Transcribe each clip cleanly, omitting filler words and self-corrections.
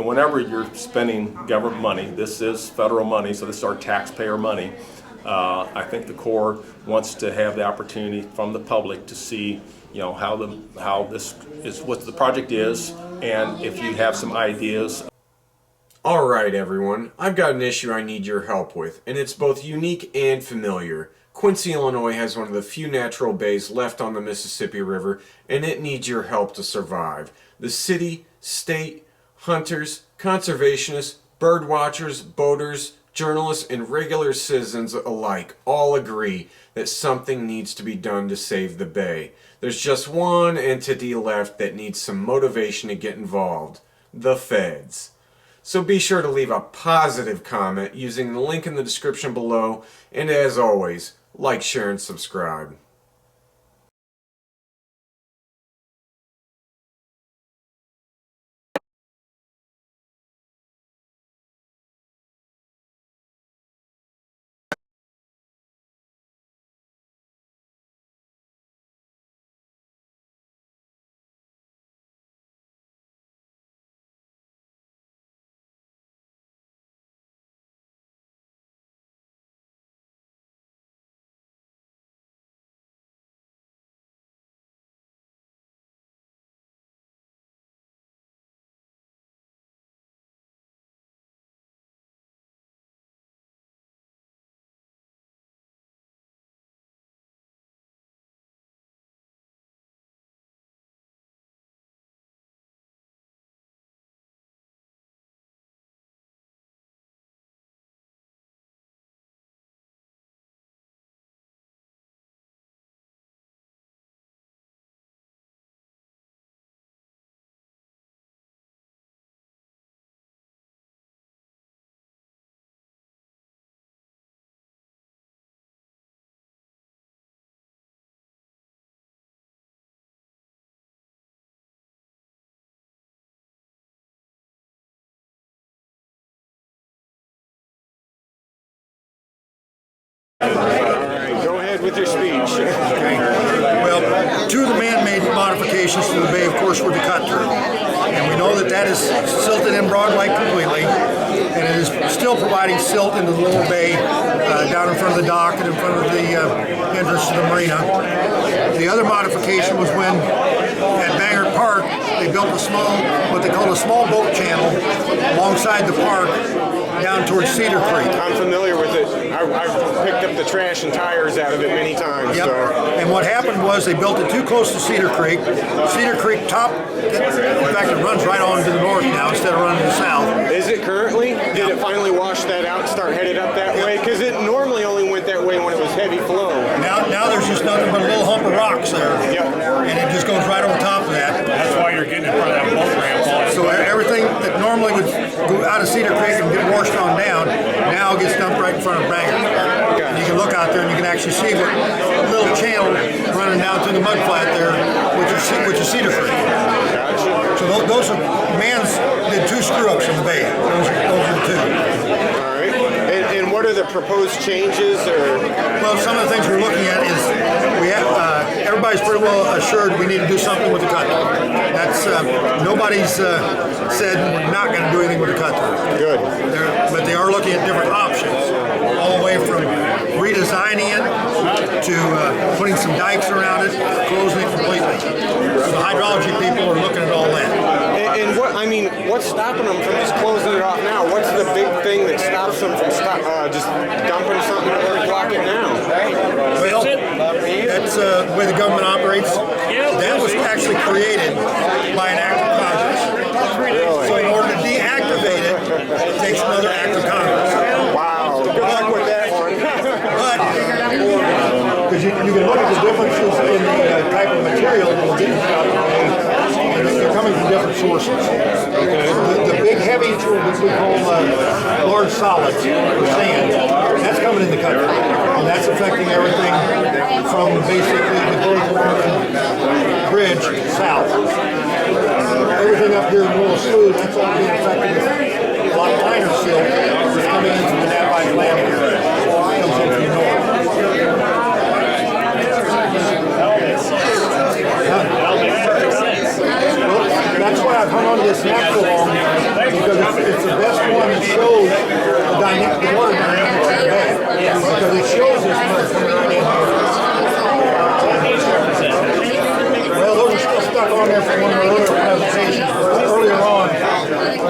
whenever you're spending government money, this is federal money, so this is our taxpayer money. I think the Corps wants to have the opportunity from the public to see, how this is, what the project is, and if you have some ideas. Alright everyone, I've got an issue I need your help with, and it's both unique and familiar. Quincy, Illinois has one of the few natural bays left on the Mississippi River, and it needs your help to survive. The city, state, hunters, conservationists, bird watchers, boaters, journalists, and regular citizens alike all agree that something needs to be done to save the bay. There's just one entity left that needs some motivation to get involved: the feds. So be sure to leave a positive comment using the link in the description below, and as always, like, share, and subscribe. Go ahead with your speech. Okay. Well, two of the man-made modifications to the bay, of course, were the cut-through. And we know that that is silted in Broad Lake completely, and it is still providing silt into the lower bay down in front of the dock and in front of the entrance to the marina. The other modification was when at Banger Park they built a small, what they call a small boat channel alongside the park down towards Cedar Creek. I'm familiar with it. I've picked up the trash and tires out of it many times. Yep. So. And what happened was they built it too close to Cedar Creek. Cedar Creek top, in fact, it runs right on to the north now instead of running to the south. Is it currently? Did it finally wash that out and start headed up that way? Because it normally only went that way when it was heavy flow. Now there's just nothing but a little hump of rocks there. Yep. And it just goes right on top of that. That's why you're getting in front of that boat ramp. So everything that normally would go out of Cedar Creek and get washed on down, now gets dumped right in front of Banger. And you can look out there and you can actually see what little channel running down through the mud flat there, which is Cedar Creek. Gotcha. So those are, Mans did two screw-ups in the bay. Those are the two. All right. And what are the proposed changes? Well, some of the things we're looking at is we have everybody's pretty well assured we need to do something with the cut-through. That's nobody's said we're not going to do anything with the cut-through. Good. But they are looking at different options, all the way from redesigning it to putting some dikes around it, closing it completely. So the hydrology people are looking at all that. And what's stopping them from just closing it off now? What's the big thing that stops them from just dumping something or block it now? Well, that's the way the government operates. That was actually created by an act of Congress. So in order to deactivate it, it takes another act of Congress. Wow. Good luck with that one. But, because you can look at the differences in the type of material that we're getting out of the bay, and they're coming from different sources. The big heavy, what we call large solids, or sand, that's coming in the country. And that's affecting everything from basically the North Bridge south. Everything up here in Royal Slough, that's all being affected with a lot of finer silt that's coming in from the Napa Landing area. It comes in from the north. Well, that's why I've hung on to this map so long, because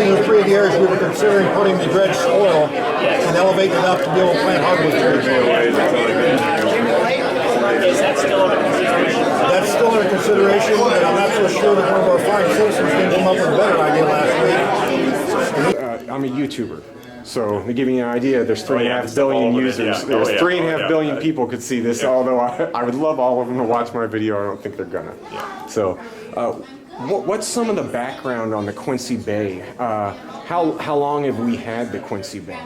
these are three of the areas we were considering putting the dredged soil and elevating it up to be able to plant hardwood trees. That's still under consideration, but I'm not so sure that one of our fine citizens didn't come up with a better idea last week. I'm a YouTuber. So to give you an idea, there's 3.5 billion users. Yeah. There's 3.5 billion Right. people could see this. Although I would love all of them to watch my video, I don't think they're gonna. Yeah. So, what's some of the background on the Quincy Bay? How long have we had the Quincy Bay?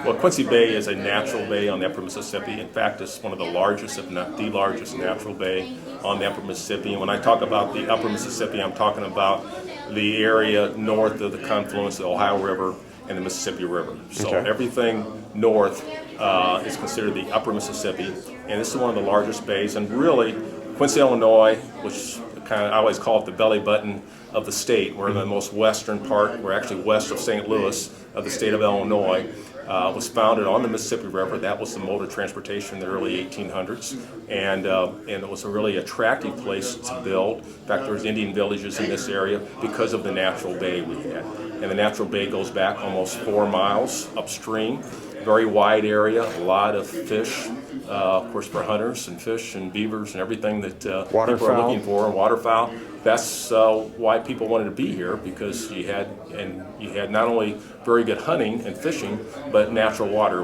Well, Quincy Bay is a natural bay on the Upper Mississippi. In fact, it's one of the largest, if not the largest, natural bay on the Upper Mississippi. And when I talk about the Upper Mississippi, I'm talking about the area north of the confluence of the Ohio River and the Mississippi River. So Okay. everything north is considered the Upper Mississippi, and this is one of the largest bays. And really, Quincy, Illinois, which I always call it the belly button of the state. We're in the most western part. We're actually west of St. Louis of the state of Illinois. Was founded on the Mississippi River. That was the mode of transportation in the early 1800s, and it was a really attractive place to build. In fact, there was Indian villages in this area because of the natural bay we had. And the natural bay goes back almost 4 miles upstream. Very wide area, a lot of fish, of course, for hunters and fish and beavers and everything that people are Waterfowl. looking for, and waterfowl. That's why people wanted to be here, because you had not only very good hunting and fishing, but natural water.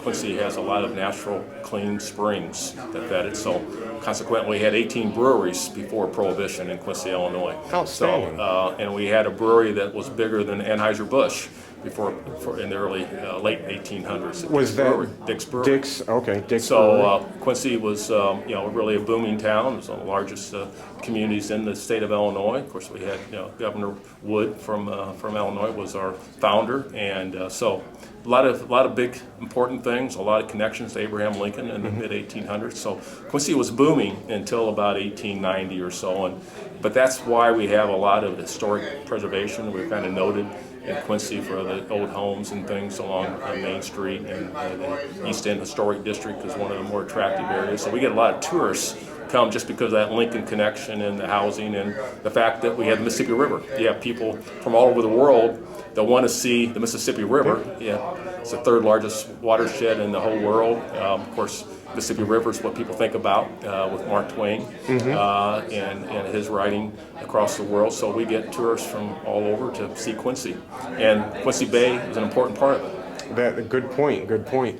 Quincy has a lot of natural, clean springs that fed it. So consequently, we had 18 breweries before Prohibition in Quincy, Illinois. Outstanding. So, and we had a brewery that was bigger than Anheuser-Busch before in the early late 1800s. Was that Dick's Brewery? Dick's? Okay, Dick's. So Quincy was, really a booming town. It was one of the largest communities in the state of Illinois. Of course, we had, Governor Wood from Illinois was our founder, and so a lot of big important things, a lot of connections to Abraham Lincoln in the mid 1800s. So Quincy was booming until about 1890 or so, but that's why we have a lot of historic preservation. We're kind of noted in Quincy for the old homes and things along Main Street, and the East End Historic District is one of the more attractive areas. So we get a lot of tourists come just because of that Lincoln connection and the housing and the fact that we have the Mississippi River. You have people from all over the world that want to see the Mississippi River. Yeah, it's the third largest watershed in the whole world. Of course, Mississippi River is what people think about with Mark Twain and his writing across the world. So we get tourists from all over to see Quincy, and Quincy Bay is an important part of it. Good point. Good point.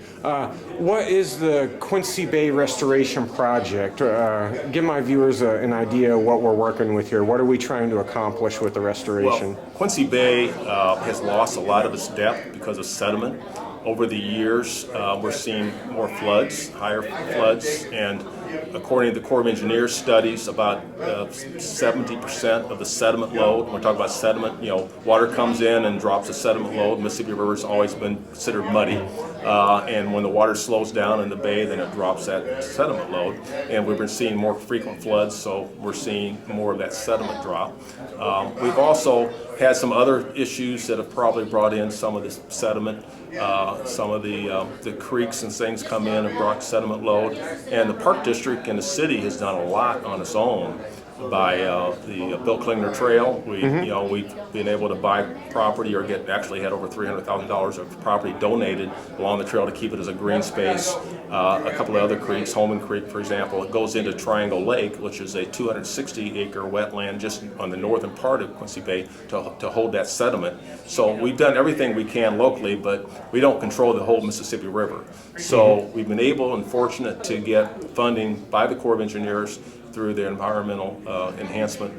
What is the Quincy Bay Restoration Project? Give my viewers an idea of what we're working with here. What are we trying to accomplish with the restoration? Well, Quincy Bay has lost a lot of its depth because of sediment. Over the years, we're seeing more floods, higher floods, and according to the Corps of Engineers studies, about 70% of the sediment load, when we're talking about sediment, water comes in and drops a sediment load. Mississippi River has always been considered muddy, and when the water slows down in the bay, then it drops that sediment load, and we've been seeing more frequent floods, so we're seeing more of that sediment drop. We've also had some other issues that have probably brought in some of this sediment. Some of the creeks and things come in and brought sediment load, and the Park District and the city has done a lot on its own by the Bill Klingner Trail. We've been able to buy property or actually had over $300,000 of property donated along the trail to keep it as a green space. A couple of other creeks, Holman Creek, for example, it goes into Triangle Lake, which is a 260-acre wetland just on the northern part of Quincy Bay to hold that sediment. So we've done everything we can locally, but we don't control the whole Mississippi River. So we've been able and fortunate to get funding by the Corps of Engineers through the Environmental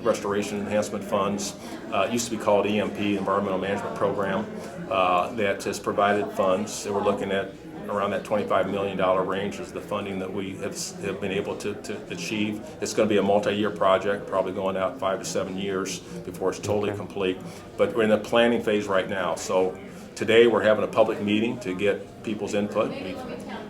Restoration Enhancement Funds. It used to be called EMP, Environmental Management Program, that has provided funds. So we're looking at around that $25 million range is the funding that we have been able to achieve. It's going to be a multi-year project, probably going out 5 to 7 years before it's totally complete. But we're in the planning phase right now. So today we're having a public meeting to get people's input. We're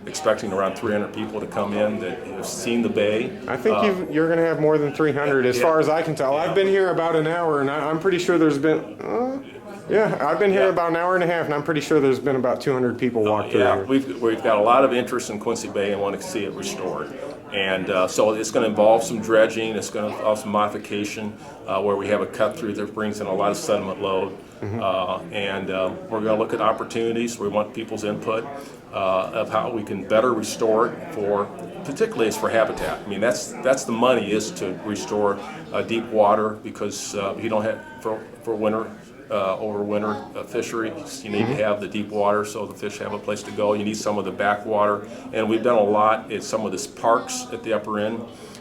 expecting around 300 people to come in that have seen the bay. I think you're going to have more than 300 as far as I can tell. I've been here about an hour, and I'm pretty sure there's been... I've been here about an hour and a half, and I'm pretty sure there's been about 200 people walk through here. We've got a lot of interest in Quincy Bay and want to see it restored. And so it's going to involve some dredging, it's going to involve some modification where we have a cut through that brings in a lot of sediment load. And we're going to look at opportunities. We want people's input of how we can better restore it for, particularly as for habitat. I mean, that's the money, is to restore deep water, because you don't have for winter. Over winter fisheries, you need to have the deep water so the fish have a place to go. You need some of the backwater, and we've done a lot in some of the parks at the upper end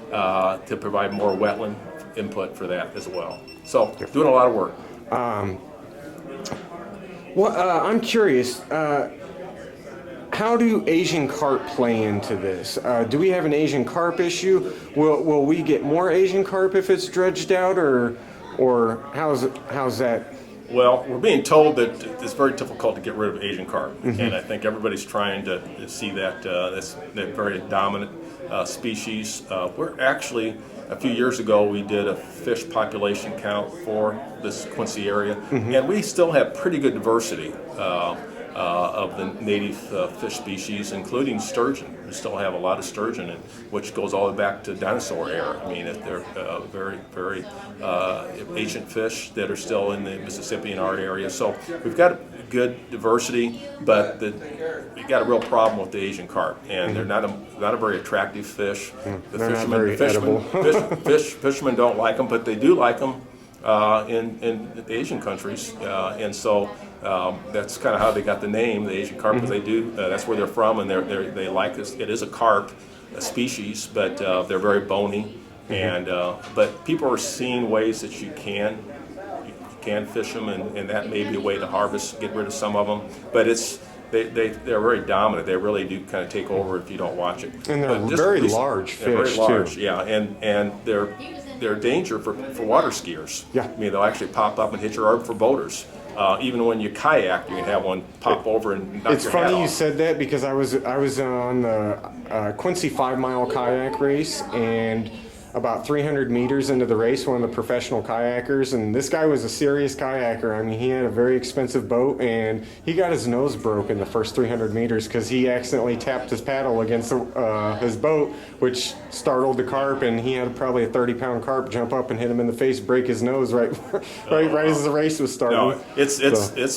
to provide more wetland input for that as well. So doing a lot of work. Well, I'm curious. How do Asian carp play into this? Do we have an Asian carp issue? Will we get more Asian carp if it's dredged out, or how's that? Well, we're being told that it's very difficult to get rid of Asian carp, and I think everybody's trying to see that that's that very dominant species. We're actually, a few years ago, we did a fish population count for this Quincy area, and we still have pretty good diversity of the native fish species, including sturgeon. We still have a lot of sturgeon, which goes all the way back to dinosaur era. I mean, they're very, very ancient fish that are still in the Mississippi in our area. So we've got good diversity, but we got a real problem with the Asian carp, and they're not a very attractive fish. Fishermen don't like them, but they do like them in the Asian countries, and so that's kind of how they got the name, the Asian carp, because they do. That's where they're from, and they like this. It is a carp, a species, but they're very bony, and but people are seeing ways that you can fish them, and that may be a way to harvest, get rid of some of them. But they're very dominant. They really do kind of take over if you don't watch it. And they're very large fish, very large, too. yeah, and they're a danger for water skiers. Yeah. I mean, they'll actually pop up and hit your arm for boaters. Even when you kayak, you can have one pop over and knock It's your hat funny you off. said that, because I was on the Quincy 5-mile kayak race, and about 300 meters into the race, one of the professional kayakers, and this guy was a serious kayaker. I mean, he had a very expensive boat, and he got his nose broken the first 300 meters because he accidentally tapped his paddle against his boat, which startled the carp, and he had probably a 30-pound carp jump up and hit him in the face, break his nose right as the race was starting. No, it's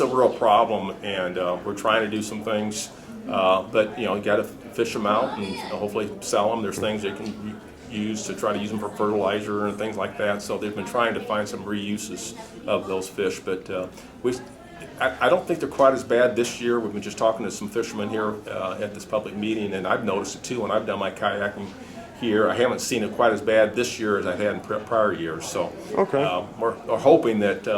a real problem, and we're trying to do some things, but you got to fish them out and hopefully sell them. There's things they can use to try to use them for fertilizer and things like that. So they've been trying to find some reuses of those fish, but I don't think they're quite as bad this year. We've been just talking to some fishermen here at this public meeting, and I've noticed it too when I've done my kayaking here. I haven't seen it quite as bad this year as I've had in prior years. So we're hoping that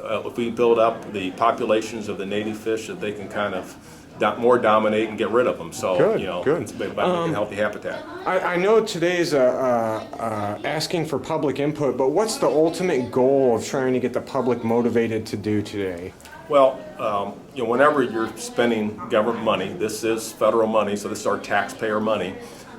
if we build up the populations of the native fish, that they can kind of more dominate and get rid of them. So Good. it's about making healthy habitat. I know today's asking for public input, but what's the ultimate goal of trying to get the public motivated to do today? Well, whenever you're spending government money, this is federal money, so this is our taxpayer money.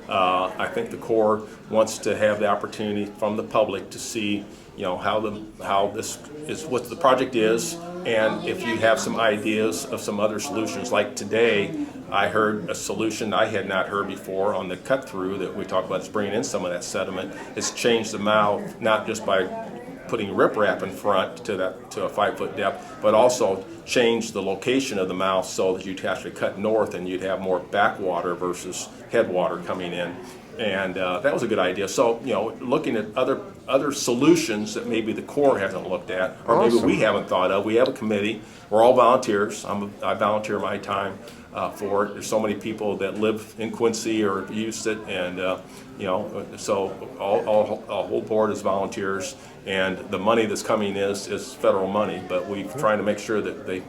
I think the Corps wants to have the opportunity from the public to see, how this is, what the project is, and if you have some ideas of some other solutions. Like today, I heard a solution I had not heard before on the cut through that we talked about, is bringing in some of that sediment. It's changed the mouth, not just by putting riprap in front to a 5-foot depth, but also change the location of the mouth so that you'd actually cut north and you'd have more backwater versus headwater coming in. And that was a good idea. So, looking at other solutions that maybe the Corps hasn't looked at, or maybe we haven't thought of. We have a committee. We're all volunteers. I volunteer my time for it. There's so many people that live in Quincy or have used it, and so our whole board is volunteers, and the money that's coming is federal money. But we're trying to make sure that they.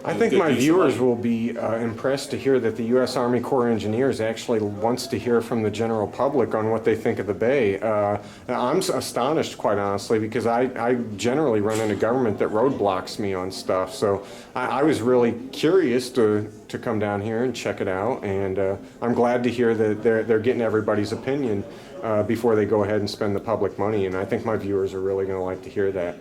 I think my viewers will be impressed to hear that the U.S. Army Corps of Engineers actually wants to hear from the general public on what they think of the Bay. I'm astonished, quite honestly, because I generally run into government that roadblocks me on stuff. So I was really curious to come down here and check it out, and I'm glad to hear that they're getting everybody's opinion before they go ahead and spend the public money, and I think my viewers are really going to like to hear that.